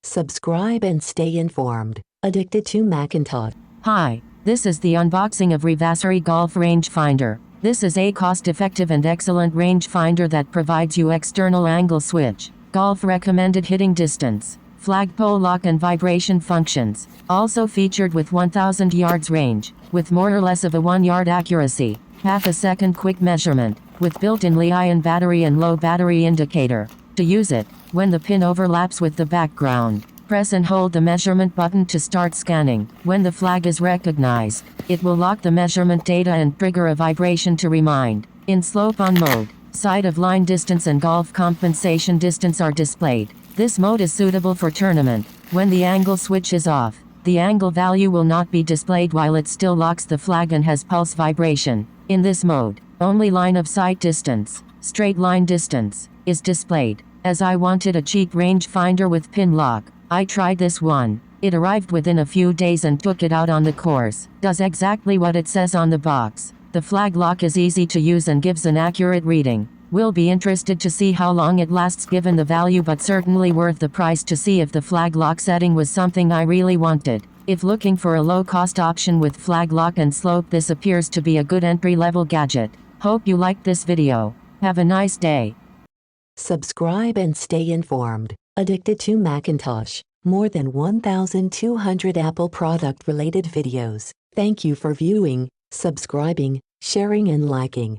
Subscribe and stay informed. Addicted to Macintosh. Hi, this is the unboxing of Revasri Golf Rangefinder. This is a cost-effective and excellent rangefinder that provides you external angle switch, golf recommended hitting distance, flagpole lock and vibration functions. Also featured with 1000 yards range, with more or less of a 1 yard accuracy, half a second quick measurement, with built-in Li-ion battery and low battery indicator. To use it, when the pin overlaps with the background, press and hold the measurement button to start scanning. When the flag is recognized, it will lock the measurement data and trigger a vibration to remind. In slope-on mode, side of line distance and golf compensation distance are displayed. This mode is suitable for tournament. When the angle switch is off, the angle value will not be displayed while it still locks the flag and has pulse vibration. In this mode, only line of sight distance, straight line distance, is displayed. As I wanted a cheap rangefinder with pin lock, I tried this one. It arrived within a few days and took it out on the course. Does exactly what it says on the box. The flag lock is easy to use and gives an accurate reading. Will be interested to see how long it lasts given the value, but certainly worth the price to see if the flag lock setting was something I really wanted. If looking for a low-cost option with flag lock and slope, this appears to be a good entry-level gadget. Hope you liked this video. Have a nice day. Subscribe and stay informed. Addicted to Macintosh. More than 1,200 Apple product-related videos. Thank you for viewing, subscribing, sharing and liking.